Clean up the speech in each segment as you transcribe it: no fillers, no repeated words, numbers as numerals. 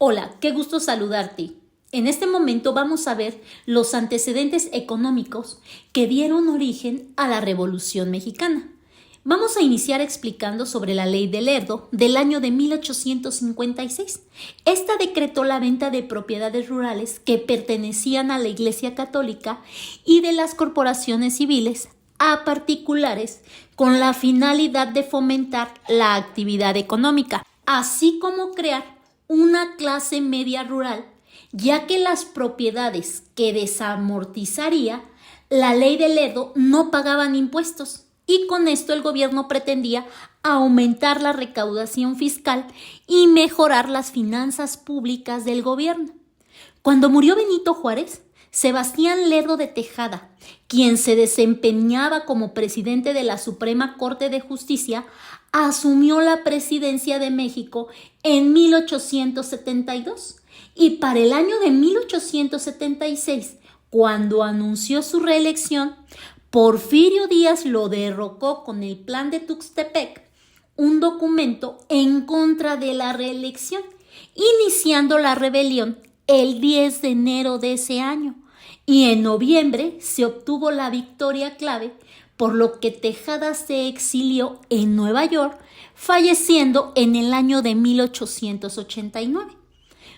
Hola, qué gusto saludarte. En este momento vamos a ver los antecedentes económicos que dieron origen a la Revolución Mexicana. Vamos a iniciar explicando sobre la Ley de Lerdo del año de 1856. Esta decretó la venta de propiedades rurales que pertenecían a la Iglesia Católica y de las corporaciones civiles a particulares con la finalidad de fomentar la actividad económica, así como crear una clase media rural, ya que las propiedades que desamortizaría la Ley de Lerdo no pagaban impuestos y con esto el gobierno pretendía aumentar la recaudación fiscal y mejorar las finanzas públicas del gobierno. Cuando murió Benito Juárez, Sebastián Lerdo de Tejada, quien se desempeñaba como presidente de la Suprema Corte de Justicia, asumió la presidencia de México en 1872 y para el año de 1876, cuando anunció su reelección, Porfirio Díaz lo derrocó con el Plan de Tuxtepec, un documento en contra de la reelección, iniciando la rebelión el 10 de enero de ese año. Y en noviembre se obtuvo la victoria clave, por lo que Tejada se exilió en Nueva York, falleciendo en el año de 1889.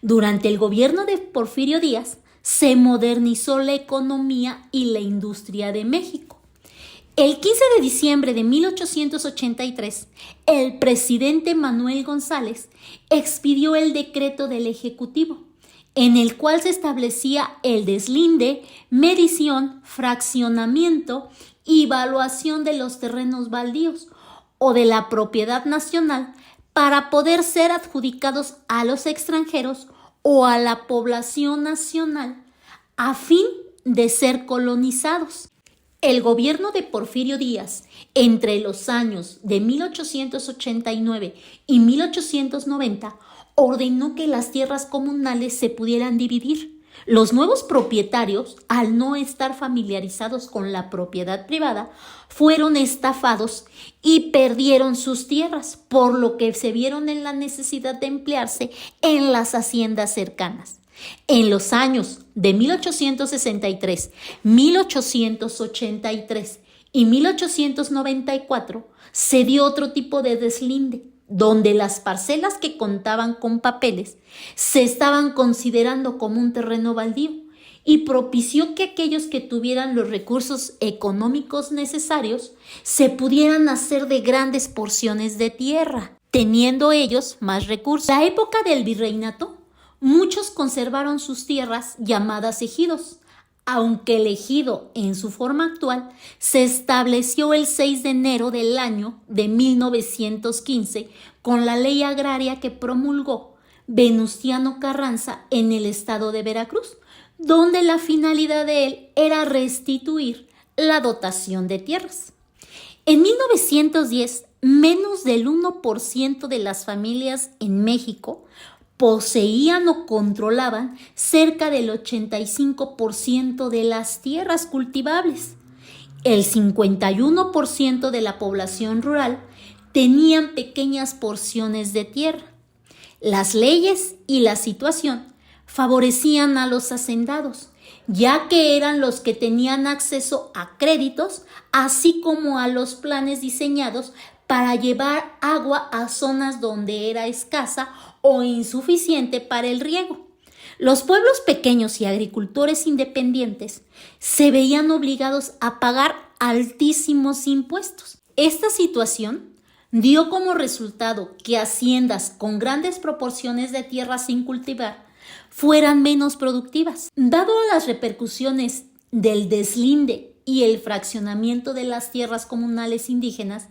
Durante el gobierno de Porfirio Díaz, se modernizó la economía y la industria de México. El 15 de diciembre de 1883, el presidente Manuel González expidió el decreto del Ejecutivo, en el cual se establecía el deslinde, medición, fraccionamiento y evaluación de los terrenos baldíos o de la propiedad nacional para poder ser adjudicados a los extranjeros o a la población nacional a fin de ser colonizados. El gobierno de Porfirio Díaz, entre los años de 1889 y 1890, ordenó que las tierras comunales se pudieran dividir. Los nuevos propietarios, al no estar familiarizados con la propiedad privada, fueron estafados y perdieron sus tierras, por lo que se vieron en la necesidad de emplearse en las haciendas cercanas. En los años de 1863, 1883 y 1894 se dio otro tipo de deslinde, donde las parcelas que contaban con papeles se estaban considerando como un terreno baldío y propició que aquellos que tuvieran los recursos económicos necesarios se pudieran hacer de grandes porciones de tierra, teniendo ellos más recursos. En la época del virreinato, muchos conservaron sus tierras llamadas ejidos, aunque el ejido en su forma actual se estableció el 6 de enero del año de 1915 con la ley agraria que promulgó Venustiano Carranza en el estado de Veracruz, donde la finalidad de él era restituir la dotación de tierras. En 1910, menos del 1% de las familias en México poseían o controlaban cerca del 85% de las tierras cultivables. El 51% de la población rural tenían pequeñas porciones de tierra. Las leyes y la situación favorecían a los hacendados, ya que eran los que tenían acceso a créditos, así como a los planes diseñados para llevar agua a zonas donde era escasa o insuficiente para el riego. Los pueblos pequeños y agricultores independientes se veían obligados a pagar altísimos impuestos. Esta situación dio como resultado que haciendas con grandes proporciones de tierra sin cultivar fueran menos productivas. Dado las repercusiones del deslinde y el fraccionamiento de las tierras comunales indígenas,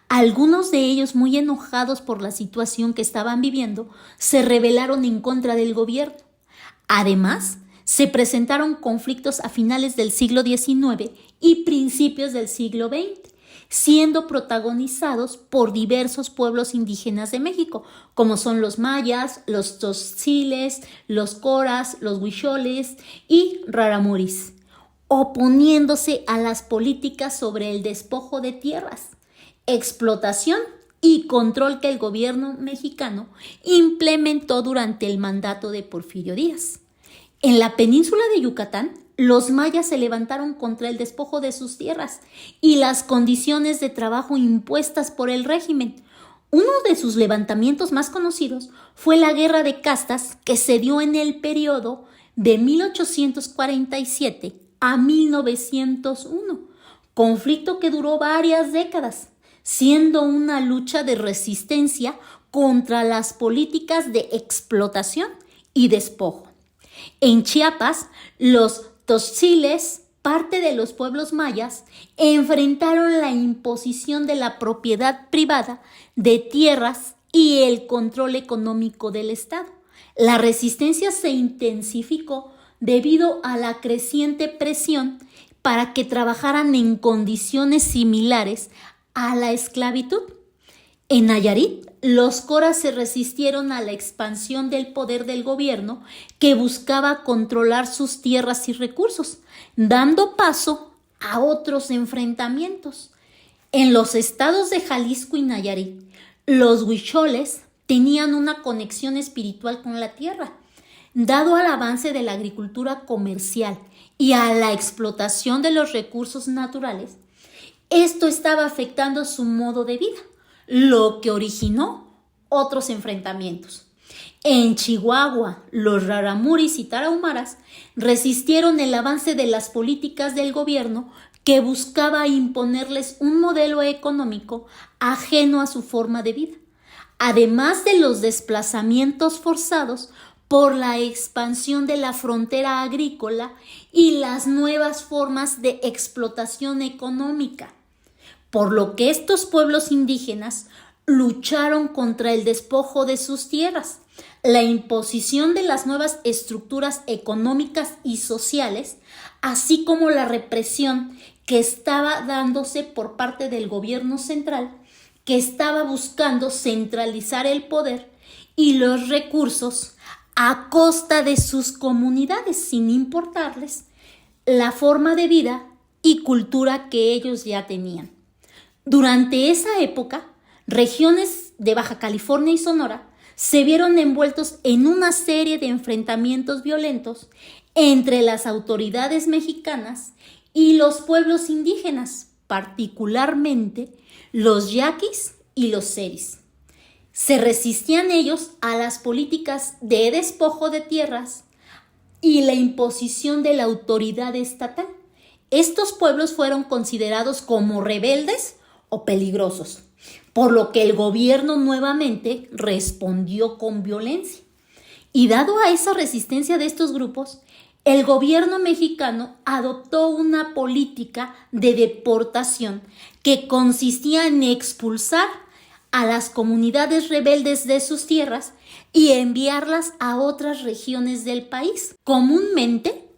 algunos de ellos, muy enojados por la situación que estaban viviendo, se rebelaron en contra del gobierno. Además, se presentaron conflictos a finales del siglo XIX y principios del siglo XX, siendo protagonizados por diversos pueblos indígenas de México, como son los mayas, los tzotziles, los coras, los huicholes y raramuris, oponiéndose a las políticas sobre el despojo de tierras, explotación y control que el gobierno mexicano implementó durante el mandato de Porfirio Díaz. En la península de Yucatán, los mayas se levantaron contra el despojo de sus tierras y las condiciones de trabajo impuestas por el régimen. Uno de sus levantamientos más conocidos fue la Guerra de Castas, que se dio en el periodo de 1847 a 1901, conflicto que duró varias décadas, siendo una lucha de resistencia contra las políticas de explotación y despojo. En Chiapas, los tzotziltes, parte de los pueblos mayas, enfrentaron la imposición de la propiedad privada de tierras y el control económico del Estado. La resistencia se intensificó debido a la creciente presión para que trabajaran en condiciones similares a la esclavitud. En Nayarit, los coras se resistieron a la expansión del poder del gobierno, que buscaba controlar sus tierras y recursos, dando paso a otros enfrentamientos. En los estados de Jalisco y Nayarit, los huicholes tenían una conexión espiritual con la tierra. Dado al avance de la agricultura comercial y a la explotación de los recursos naturales, esto estaba afectando su modo de vida, lo que originó otros enfrentamientos. En Chihuahua, los raramuris y tarahumaras resistieron el avance de las políticas del gobierno, que buscaba imponerles un modelo económico ajeno a su forma de vida, además de los desplazamientos forzados por la expansión de la frontera agrícola y las nuevas formas de explotación económica, por lo que estos pueblos indígenas lucharon contra el despojo de sus tierras, la imposición de las nuevas estructuras económicas y sociales, así como la represión que estaba dándose por parte del gobierno central, que estaba buscando centralizar el poder y los recursos a costa de sus comunidades, sin importarles la forma de vida y cultura que ellos ya tenían. Durante esa época, regiones de Baja California y Sonora se vieron envueltos en una serie de enfrentamientos violentos entre las autoridades mexicanas y los pueblos indígenas, particularmente los yaquis y los seris. Se resistían ellos a las políticas de despojo de tierras y la imposición de la autoridad estatal. Estos pueblos fueron considerados como rebeldes o peligrosos, por lo que el gobierno nuevamente respondió con violencia. Y dado a esa resistencia de estos grupos, el gobierno mexicano adoptó una política de deportación que consistía en expulsar a las comunidades rebeldes de sus tierras y enviarlas a otras regiones del país. Comúnmente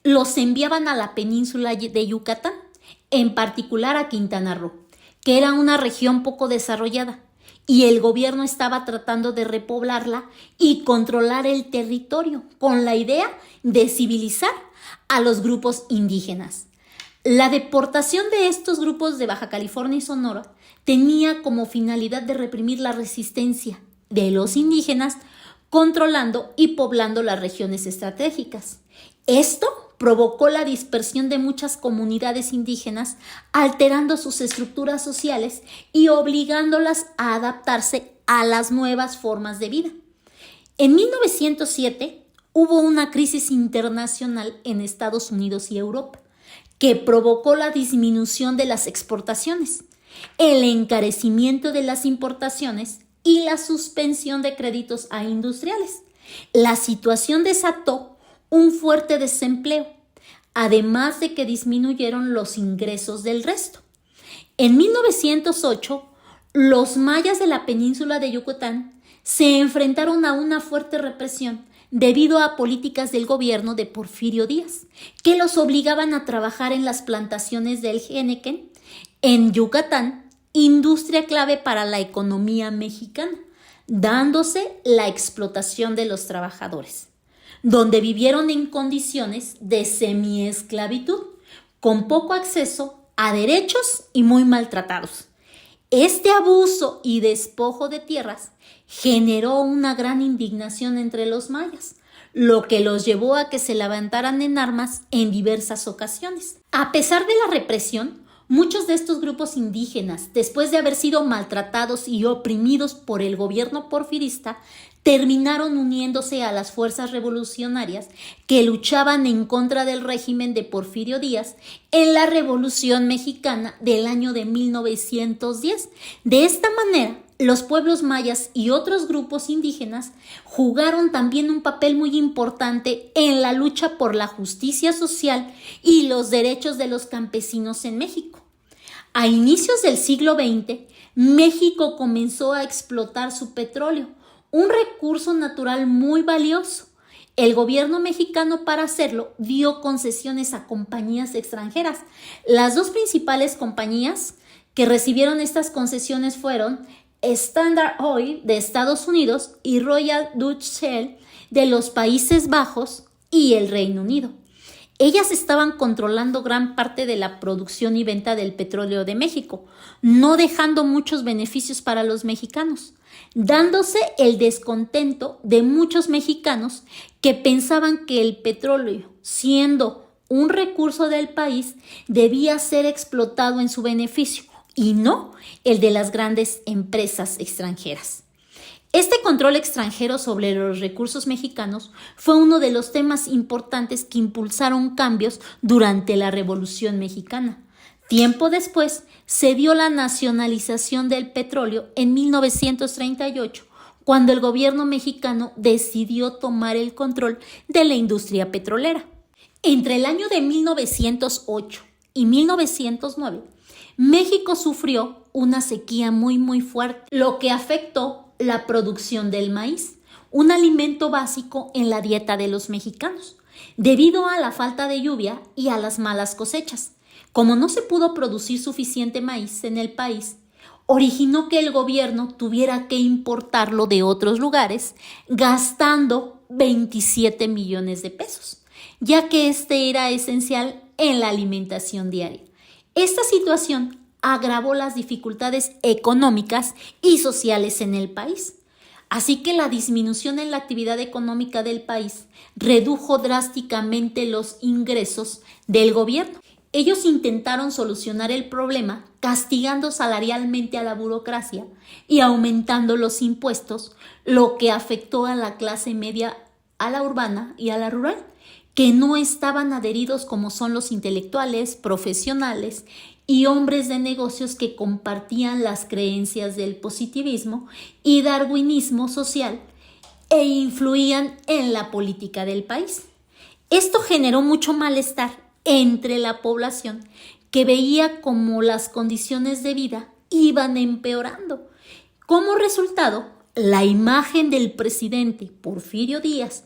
los enviaban a la península de Yucatán, en particular a Quintana Roo, que era una región poco desarrollada, y el gobierno estaba tratando de repoblarla y controlar el territorio con la idea de civilizar a los grupos indígenas. La deportación de estos grupos de Baja California y Sonora tenía como finalidad de reprimir la resistencia de los indígenas, controlando y poblando las regiones estratégicas. Esto provocó la dispersión de muchas comunidades indígenas, alterando sus estructuras sociales y obligándolas a adaptarse a las nuevas formas de vida. En 1907 hubo una crisis internacional en Estados Unidos y Europa, que provocó la disminución de las exportaciones, el encarecimiento de las importaciones y la suspensión de créditos a industriales. La situación desató un fuerte desempleo, además de que disminuyeron los ingresos del resto. En 1908, los mayas de la península de Yucatán se enfrentaron a una fuerte represión debido a políticas del gobierno de Porfirio Díaz, que los obligaban a trabajar en las plantaciones del Henequen, en Yucatán, industria clave para la economía mexicana, dándose la explotación de los trabajadores, donde vivieron en condiciones de semiesclavitud, con poco acceso a derechos y muy maltratados. Este abuso y despojo de tierras generó una gran indignación entre los mayas, lo que los llevó a que se levantaran en armas en diversas ocasiones. A pesar de la represión, muchos de estos grupos indígenas, después de haber sido maltratados y oprimidos por el gobierno porfirista, terminaron uniéndose a las fuerzas revolucionarias que luchaban en contra del régimen de Porfirio Díaz en la Revolución Mexicana del año de 1910. De esta manera, los pueblos mayas y otros grupos indígenas jugaron también un papel muy importante en la lucha por la justicia social y los derechos de los campesinos en México. A inicios del siglo XX, México comenzó a explotar su petróleo, un recurso natural muy valioso. El gobierno mexicano, para hacerlo, dio concesiones a compañías extranjeras. Las dos principales compañías que recibieron estas concesiones fueron Standard Oil de Estados Unidos y Royal Dutch Shell de los Países Bajos y el Reino Unido. Ellas estaban controlando gran parte de la producción y venta del petróleo de México, no dejando muchos beneficios para los mexicanos, dándose el descontento de muchos mexicanos que pensaban que el petróleo, siendo un recurso del país, debía ser explotado en su beneficio y no el de las grandes empresas extranjeras. Este control extranjero sobre los recursos mexicanos fue uno de los temas importantes que impulsaron cambios durante la Revolución Mexicana. Tiempo después se dio la nacionalización del petróleo en 1938, cuando el gobierno mexicano decidió tomar el control de la industria petrolera. Entre el año de 1908 y 1909, México sufrió una sequía muy fuerte, lo que afectó la producción del maíz, un alimento básico en la dieta de los mexicanos, debido a la falta de lluvia y a las malas cosechas. Como no se pudo producir suficiente maíz en el país, originó que el gobierno tuviera que importarlo de otros lugares, gastando 27 millones de pesos, ya que este era esencial en la alimentación diaria. Esta situación agravó las dificultades económicas y sociales en el país. Así que la disminución en la actividad económica del país redujo drásticamente los ingresos del gobierno. Ellos intentaron solucionar el problema castigando salarialmente a la burocracia y aumentando los impuestos, lo que afectó a la clase media, a la urbana y a la rural, que no estaban adheridos como son los intelectuales, profesionales y hombres de negocios que compartían las creencias del positivismo y darwinismo social e influían en la política del país. Esto generó mucho malestar entre la población, que veía cómo las condiciones de vida iban empeorando. Como resultado, la imagen del presidente Porfirio Díaz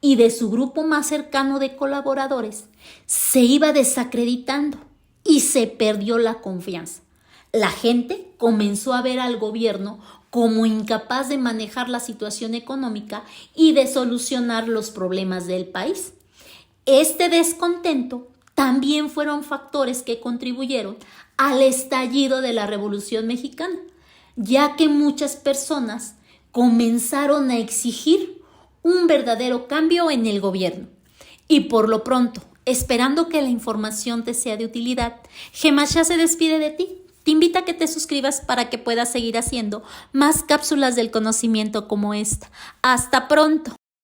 y de su grupo más cercano de colaboradores se iba desacreditando y se perdió la confianza. La gente comenzó a ver al gobierno como incapaz de manejar la situación económica y de solucionar los problemas del país. Este descontento también fueron factores que contribuyeron al estallido de la Revolución Mexicana, ya que muchas personas comenzaron a exigir un verdadero cambio en el gobierno. Y por lo pronto, esperando que la información te sea de utilidad, Gemasha se despide de ti. Te invita a que te suscribas para que puedas seguir haciendo más cápsulas del conocimiento como esta. ¡Hasta pronto!